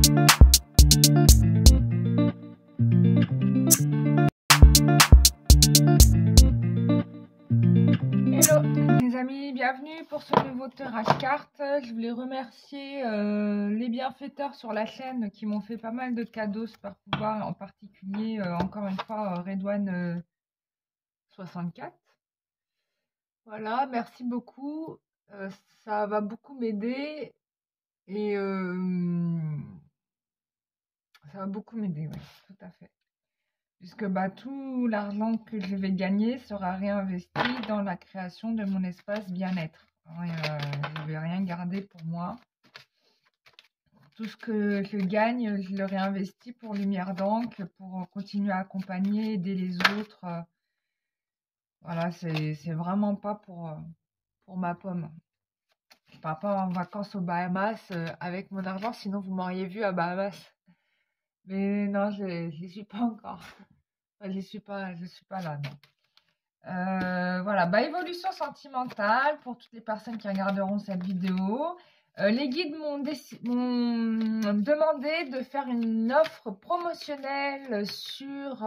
Hello les amis, bienvenue pour ce nouveau tirage carte. Je voulais remercier les bienfaiteurs sur la chaîne qui m'ont fait pas mal de cadeaux par pouvoir, en particulier encore une fois Redouane 64. Voilà, merci beaucoup. Ça va beaucoup m'aider et ça va beaucoup m'aider, oui, tout à fait. Puisque tout l'argent que je vais gagner sera réinvesti dans la création de mon espace bien-être. Je ne vais rien garder pour moi. Tout ce que je gagne, je le réinvestis pour Lumière d'encre, pour continuer à accompagner, aider les autres. Voilà, c'est vraiment pas pour ma pomme. Je ne pars pas en vacances aux Bahamas avec mon argent, sinon vous m'auriez vu à Bahamas. Mais non, je n'y suis pas encore. Enfin, je suis pas là, non. Voilà, évolution sentimentale pour toutes les personnes qui regarderont cette vidéo. Les guides m'ont demandé de faire une offre promotionnelle sur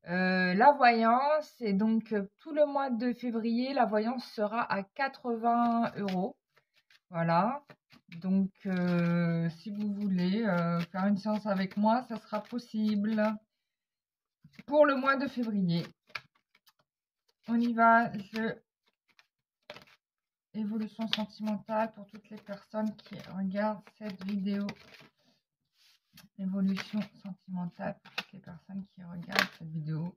la voyance. Et donc, tout le mois de février, la voyance sera à 80 €. Voilà. Donc, si vous voulez faire une séance avec moi, ça sera possible pour le mois de février. On y va. Évolution sentimentale pour toutes les personnes qui regardent cette vidéo. Évolution sentimentale pour toutes les personnes qui regardent cette vidéo.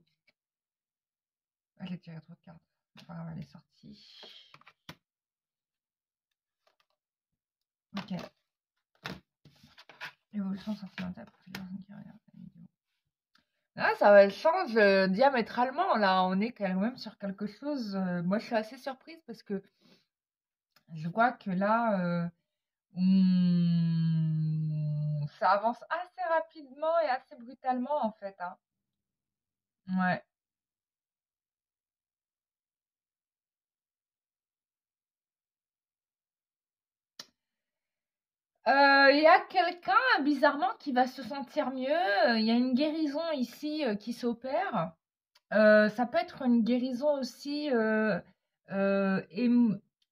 J'ai tiré trop de cartes. Enfin, elle est sortie. Ok. Évolution sentimentale pour toutes les personnes qui regardent cette vidéo. Là, ça change diamétralement. Là, on est quand même sur quelque chose. Moi, je suis assez surprise parce que je vois que là, ça avance assez rapidement et assez brutalement en fait. Hein. Ouais. Il y a quelqu'un bizarrement qui va se sentir mieux. Il y a une guérison ici qui s'opère. Ça peut être une guérison aussi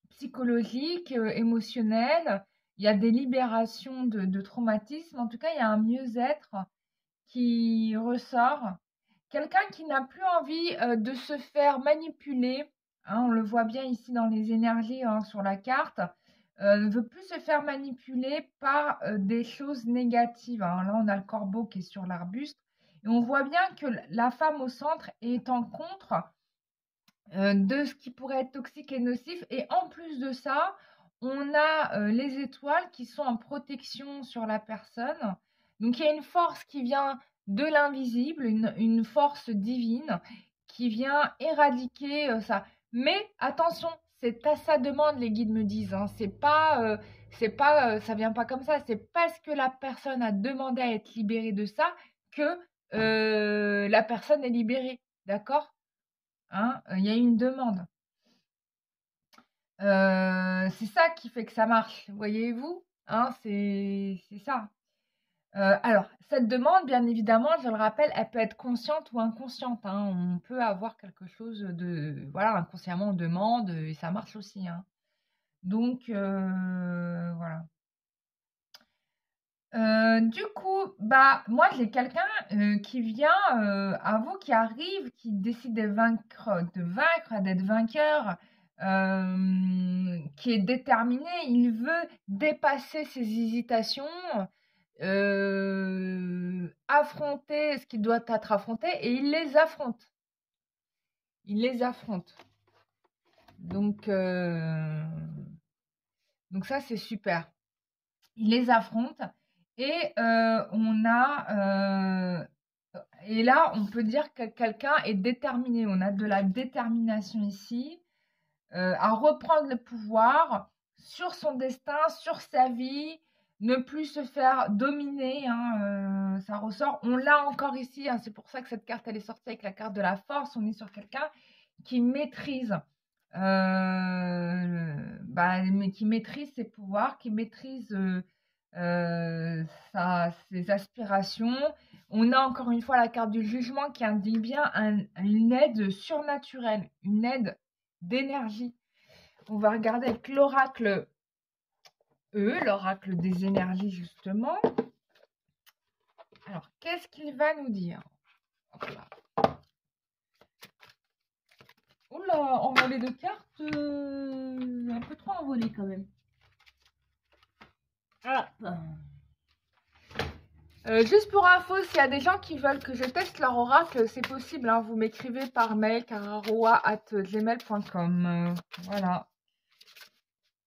psychologique, émotionnelle. Il y a des libérations de traumatismes. En tout cas, il y a un mieux-être qui ressort. Quelqu'un qui n'a plus envie de se faire manipuler. Hein, on le voit bien ici dans les énergies sur la carte. Ne veut plus se faire manipuler par des choses négatives. Hein. Là, on a le corbeau qui est sur l'arbuste. Et on voit bien que la femme au centre est en contre de ce qui pourrait être toxique et nocif. Et en plus de ça, on a les étoiles qui sont en protection sur la personne. Donc, il y a une force qui vient de l'invisible, une force divine qui vient éradiquer ça. Mais attention, c'est à sa demande, les guides me disent. Hein. Ça vient pas comme ça. C'est parce que la personne a demandé à être libérée de ça que la personne est libérée. D'accord? Hein, il y a une demande. C'est ça qui fait que ça marche, voyez-vous? Hein, c'est ça. Alors, cette demande, bien évidemment, je le rappelle, elle peut être consciente ou inconsciente. Hein. On peut avoir quelque chose de... Voilà, inconsciemment, on demande et ça marche aussi. Hein. Donc, voilà. Du coup, moi, j'ai quelqu'un qui vient à vous, qui arrive, qui décide de vaincre, d'être vainqueur, qui est déterminé. Il veut dépasser ses hésitations, affronter ce qui doit être affronté, et il les affronte. Il les affronte. Donc ça, c'est super. Il les affronte. Et et là, on peut dire que quelqu'un est déterminé. On a de la détermination ici à reprendre le pouvoir sur son destin, sur sa vie, ne plus se faire dominer. Hein, ça ressort. On l'a encore ici. Hein, c'est pour ça que cette carte, elle est sortie avec la carte de la force. On est sur quelqu'un qui maîtrise. Mais qui maîtrise ses pouvoirs, qui maîtrise sa ses aspirations. On a encore une fois la carte du jugement qui indique bien une aide surnaturelle, une aide d'énergie. On va regarder avec l'oracle l'oracle des énergies justement. Alors, qu'est-ce qu'il va nous dire? Hop là. Oula, envolée de cartes, un peu trop envolée quand même. Juste pour info, s'il y a des gens qui veulent que je teste leur oracle, c'est possible, hein, vous m'écrivez par mail cararoa@gmail.com. Voilà.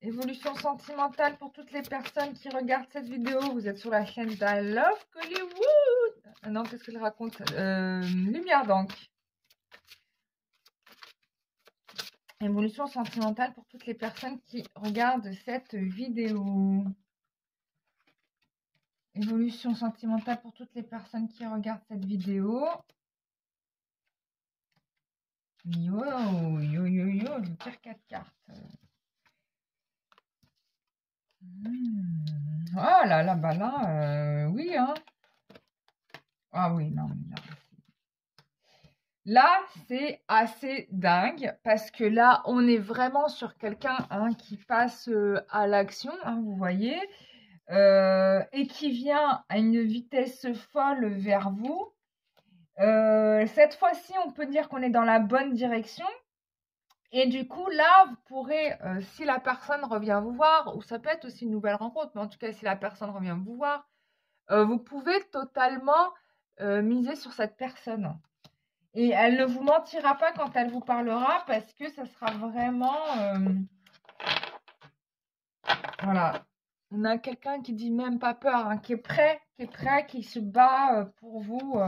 Évolution sentimentale pour toutes les personnes qui regardent cette vidéo. Vous êtes sur la chaîne d'I Love Hollywood. Non, qu'est-ce que je raconte? Lumière d'encre. Évolution sentimentale pour toutes les personnes qui regardent cette vidéo. Évolution sentimentale pour toutes les personnes qui regardent cette vidéo. Yo, yo, yo, yo, je tire 4 cartes. Oh là là, bah là, oui, hein. Ah oui, non, mais là, c'est assez dingue parce que là, on est vraiment sur quelqu'un qui passe à l'action, vous voyez, et qui vient à une vitesse folle vers vous. Cette fois-ci, on peut dire qu'on est dans la bonne direction. Et du coup, là, vous pourrez, si la personne revient vous voir, ou ça peut être aussi une nouvelle rencontre, mais en tout cas, si la personne revient vous voir, vous pouvez totalement miser sur cette personne. Et elle ne vous mentira pas quand elle vous parlera parce que ça sera vraiment... voilà. On a quelqu'un qui dit même pas peur, hein, qui est prêt, qui se bat pour vous.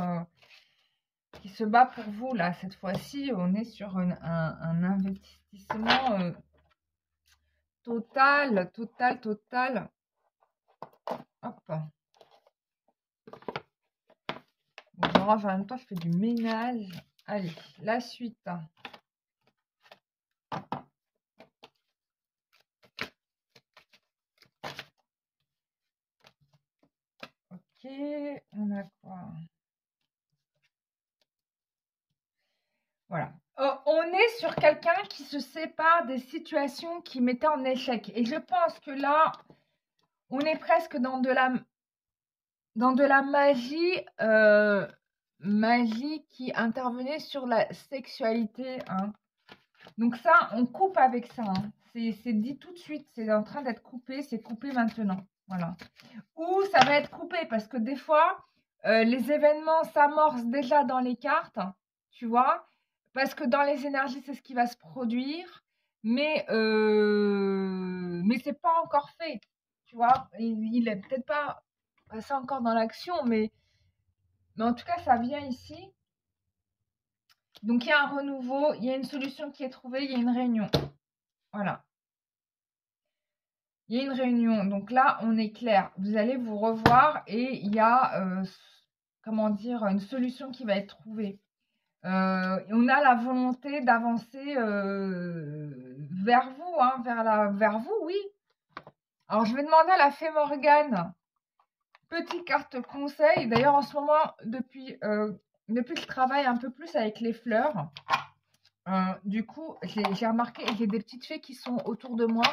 Qui se bat pour vous, là. Cette fois-ci, on est sur un investissement total. Hop. Bon, en même temps, je fais du ménage. Allez, la suite. Ok, on a quoi? Voilà. On est sur quelqu'un qui se sépare des situations qui mettaient en échec. Et je pense que là, on est presque dans de la magie, magie qui intervenait sur la sexualité, hein. Donc ça, on coupe avec ça, hein. C'est dit tout de suite, c'est en train d'être coupé, c'est coupé maintenant. Voilà. Ou ça va être coupé parce que des fois, les événements s'amorcent déjà dans les cartes, tu vois. Parce que dans les énergies, c'est ce qui va se produire. Mais c'est pas encore fait, tu vois. Il est peut-être pas passé encore dans l'action, mais en tout cas, ça vient ici. Donc, il y a un renouveau, il y a une solution qui est trouvée, il y a une réunion. Voilà. Il y a une réunion. Donc là, on est clair. Vous allez vous revoir et il y a, comment dire, une solution qui va être trouvée. On a la volonté d'avancer vers vous, hein, vers vous, oui. Alors, je vais demander à la Fée Morgane, petite carte conseil. D'ailleurs, en ce moment, depuis que je travaille un peu plus avec les fleurs, du coup, j'ai remarqué, j'ai des petites fées qui sont autour de moi.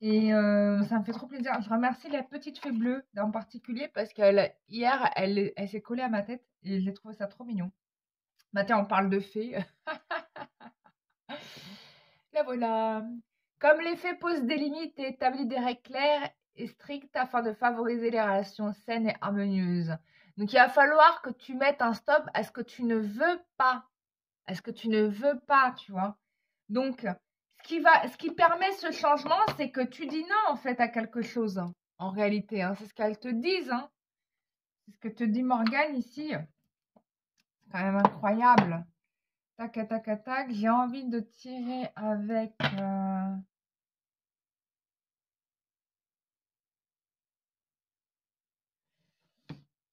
Et ça me fait trop plaisir. Je remercie la petite fée bleue en particulier parce qu'hier, elle s'est collée à ma tête et j'ai trouvé ça trop mignon. Bah tiens, on parle de fées. La voilà. Comme les fées posent des limites et établissent des règles claires et strictes afin de favoriser les relations saines et harmonieuses. Donc il va falloir que tu mettes un stop à ce que tu ne veux pas. À ce que tu ne veux pas, tu vois. Donc, ce qui permet ce changement, c'est que tu dis non, en fait, à quelque chose, hein, en réalité, hein. C'est ce qu'elles te disent, hein. C'est ce que te dit Morgane ici. C'est quand même incroyable. Tac, tac, tac. J'ai envie de tirer avec...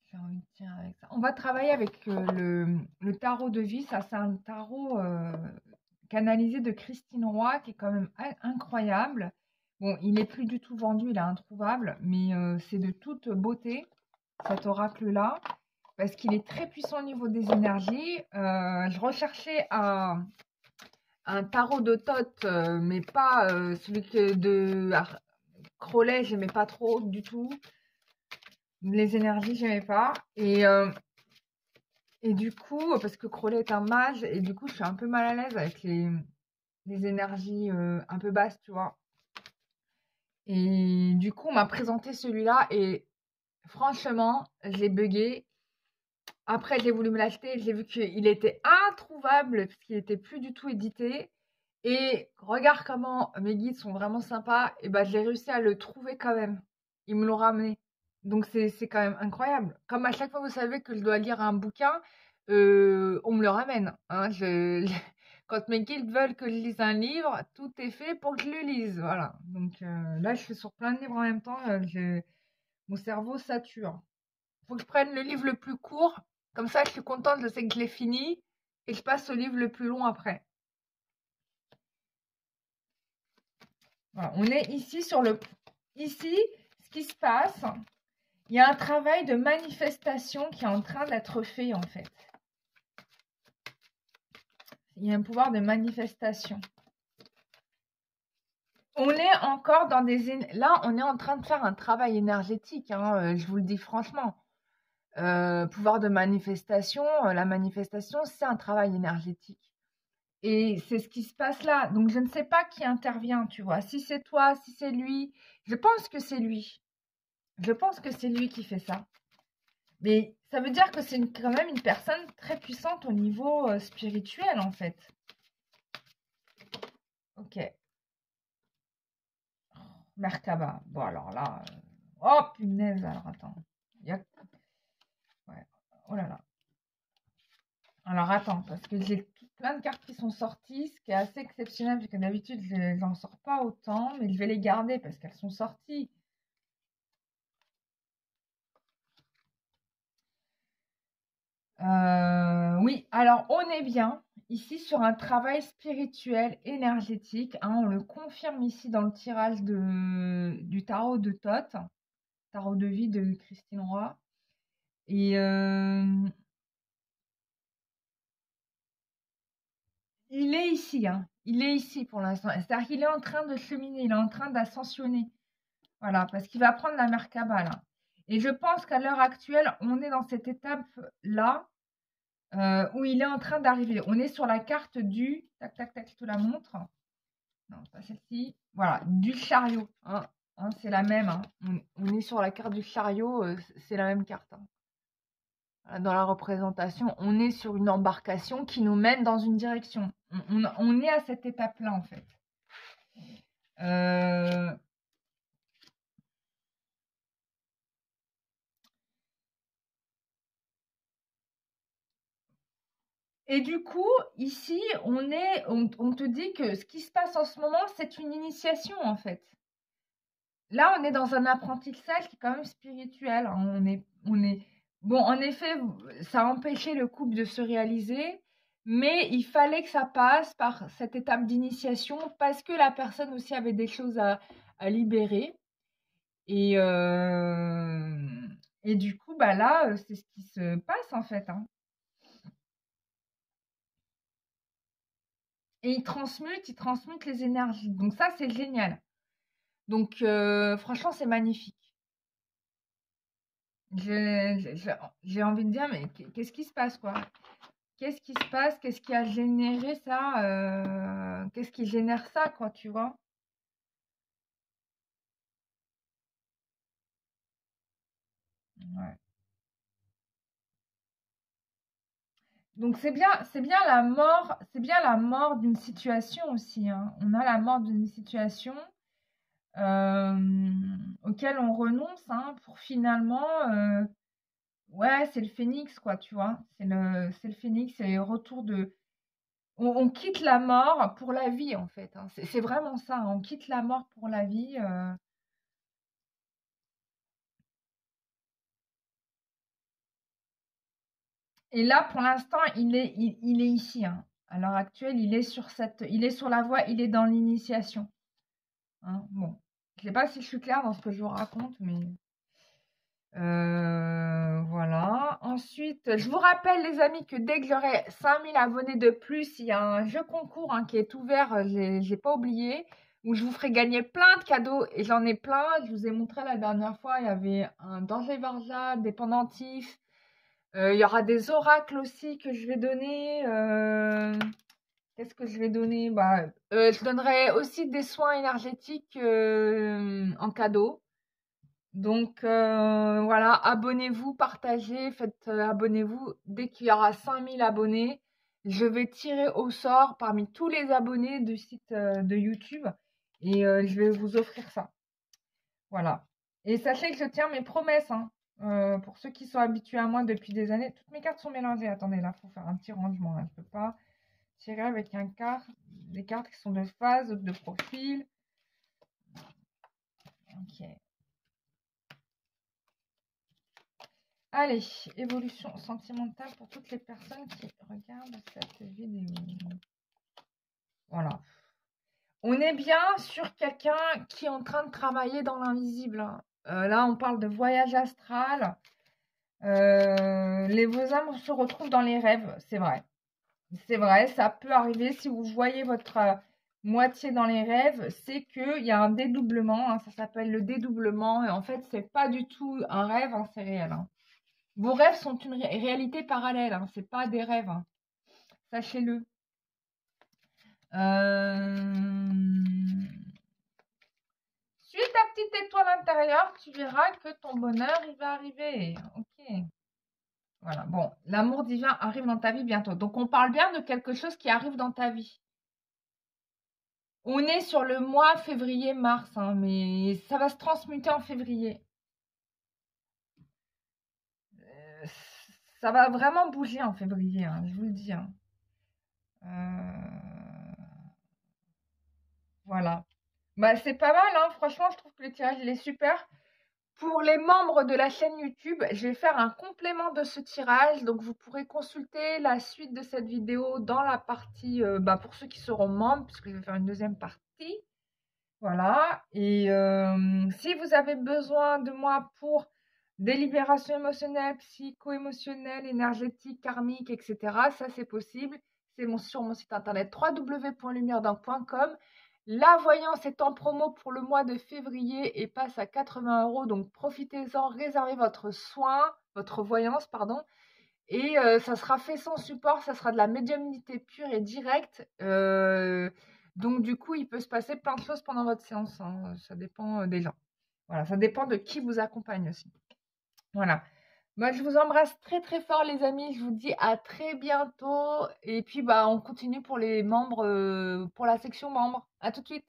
J'ai envie de tirer avec ça. On va travailler avec le tarot de vie. Ça, c'est un tarot canalisé de Christine Roy, qui est quand même incroyable. Bon, il n'est plus du tout vendu, il est introuvable, mais c'est de toute beauté. cet oracle-là, parce qu'il est très puissant au niveau des énergies. Je recherchais un tarot de Thoth, mais pas celui de Crowley, j'aimais pas trop du tout. Les énergies, j'aimais pas. Et du coup, parce que Crowley est un mage, et du coup, je suis un peu mal à l'aise avec les énergies un peu basses, tu vois. Et du coup, on m'a présenté celui-là, et franchement, j'ai bugué. Après, j'ai voulu me l'acheter, j'ai vu qu'il était introuvable, parce qu'il était plus du tout édité. Et regarde comment mes guides sont vraiment sympas, et ben j'ai réussi à le trouver quand même. Ils me l'ont ramené. Donc c'est quand même incroyable. Comme à chaque fois, vous savez que je dois lire un bouquin, on me le ramène. Hein. Quand mes guides veulent que je lise un livre, tout est fait pour que je le lise. Voilà. Donc là, je suis sur plein de livres en même temps. Mon cerveau sature. Faut que je prenne le livre le plus court. Comme ça, je suis contente, je sais que je l'ai fini. Et je passe au livre le plus long après. Voilà, on est ici sur le... Ici, ce qui se passe, il y a un travail de manifestation qui est en train d'être fait, en fait. Il y a un pouvoir de manifestation. On est encore dans des... Là, on est en train de faire un travail énergétique, hein, je vous le dis franchement. Pouvoir de manifestation, la manifestation, c'est un travail énergétique. Et c'est ce qui se passe là. Donc, je ne sais pas qui intervient, tu vois. Si c'est toi, si c'est lui. Je pense que c'est lui. Je pense que c'est lui qui fait ça. Mais ça veut dire que c'est quand même une personne très puissante au niveau spirituel, en fait. Ok. Merkaba. Bon, alors là... Oh, punaise. Alors, attends. Il y a... Ouais. Oh là là. Alors, attends, parce que j'ai plein de cartes qui sont sorties, ce qui est assez exceptionnel, parce que d'habitude, je n'en sors pas autant, mais je vais les garder parce qu'elles sont sorties. Oui, alors on est bien ici sur un travail spirituel, énergétique. Hein, on le confirme ici dans le tirage du tarot de Thoth, tarot de vie de Christine Roy. Et il est ici, hein, il est ici pour l'instant. C'est-à-dire qu'il est en train de cheminer, il est en train d'ascensionner. Voilà, parce qu'il va prendre la Merkaba là. Et je pense qu'à l'heure actuelle, on est dans cette étape-là où il est en train d'arriver. On est sur la carte du... Tac, tac, tac, je te la montre. Non, pas celle-ci. Voilà, du chariot. Hein. Hein, c'est la même. Hein. On est sur la carte du chariot, c'est la même carte. Hein. Voilà, dans la représentation, on est sur une embarcation qui nous mène dans une direction. On est à cette étape-là, en fait. Et du coup, ici, on te dit que ce qui se passe en ce moment, c'est une initiation, en fait. Là, on est dans un apprentissage qui est quand même spirituel. Hein. Bon, en effet, ça a empêché le couple de se réaliser, mais il fallait que ça passe par cette étape d'initiation parce que la personne aussi avait des choses à libérer. Et, et du coup, bah là, c'est ce qui se passe en fait. Hein. Et il transmute les énergies. Donc ça, c'est génial. Donc franchement, c'est magnifique. J'ai envie de dire, mais qu'est-ce qui se passe, quoi? Qu'est-ce qui se passe? Qu'est-ce qui a généré ça? Qu'est-ce qui génère ça, quoi, tu vois? Ouais. Donc c'est bien la mort d'une situation aussi, hein. On a la mort d'une situation auquel on renonce, hein, pour finalement, ouais, c'est le phénix, quoi, tu vois? C'est le phénix, c'est le retour de on quitte la mort pour la vie, en fait, hein. C'est vraiment ça, hein, on quitte la mort pour la vie. Et là, pour l'instant, il est ici, hein. À l'heure actuelle, il est sur la voie, il est dans l'initiation. Hein. Bon, je sais pas si je suis claire dans ce que je vous raconte, mais Ensuite, je vous rappelle, les amis, que dès que j'aurai 5000 abonnés de plus, il y a un jeu concours qui est ouvert, j'ai pas oublié, où je vous ferai gagner plein de cadeaux. Et j'en ai plein. Je vous ai montré la dernière fois, il y avait un danger Varja, des pendentifs. Il y aura des oracles aussi que je vais donner. Qu'est-ce que je vais donner? Je donnerai aussi des soins énergétiques en cadeau. Donc voilà, abonnez-vous, partagez, faites abonnez-vous. Dès qu'il y aura 5000 abonnés, je vais tirer au sort parmi tous les abonnés du site de YouTube et je vais vous offrir ça. Voilà. Et sachez que je tiens mes promesses, hein. Pour ceux qui sont habitués à moi depuis des années. Toutes mes cartes sont mélangées. Attendez, là, il faut faire un petit rangement. Là. Je ne peux pas tirer avec des cartes qui sont de phase, de profil. Ok. Allez, évolution sentimentale pour toutes les personnes qui regardent cette vidéo. Voilà. On est bien sur quelqu'un qui est en train de travailler dans l'invisible. Là, on parle de voyage astral. Vos âmes se retrouvent dans les rêves, c'est vrai. C'est vrai, ça peut arriver. Si vous voyez votre moitié dans les rêves, c'est qu'il y a un dédoublement. Hein, ça s'appelle le dédoublement. Et en fait, c'est pas du tout un rêve, hein, c'est réel. Hein. Vos rêves sont une réalité parallèle, hein, c'est pas des rêves. Hein. Sachez-le. Suis ta petite étoile intérieure, tu verras que ton bonheur, il va arriver. Ok. Voilà, bon, l'amour divin arrive dans ta vie bientôt. Donc, on parle bien de quelque chose qui arrive dans ta vie. On est sur le mois février-mars, hein, mais ça va se transmuter en février. Ça va vraiment bouger en février, hein, je vous le dis. Hein. Voilà. C'est pas mal, hein. Franchement, je trouve que le tirage, il est super. Pour les membres de la chaîne YouTube, je vais faire un complément de ce tirage. Donc, vous pourrez consulter la suite de cette vidéo dans la partie, pour ceux qui seront membres, puisque je vais faire une deuxième partie. Voilà. Et si vous avez besoin de moi pour des libérations émotionnelles, psycho-émotionnelles, énergétiques, karmiques, etc., ça, c'est possible. C'est sur mon site internet www.lumieredinc.com. La voyance est en promo pour le mois de février et passe à 80 €. Donc, profitez-en, réservez votre voyance, pardon. Et ça sera fait sans support, ça sera de la médiumnité pure et directe. Donc, du coup, il peut se passer plein de choses pendant votre séance. Hein. Ça dépend des gens. Voilà, ça dépend de qui vous accompagne aussi. Voilà. Moi, je vous embrasse très très fort, les amis. Je vous dis à très bientôt. Et puis, on continue pour les membres, pour la section membres. À tout de suite.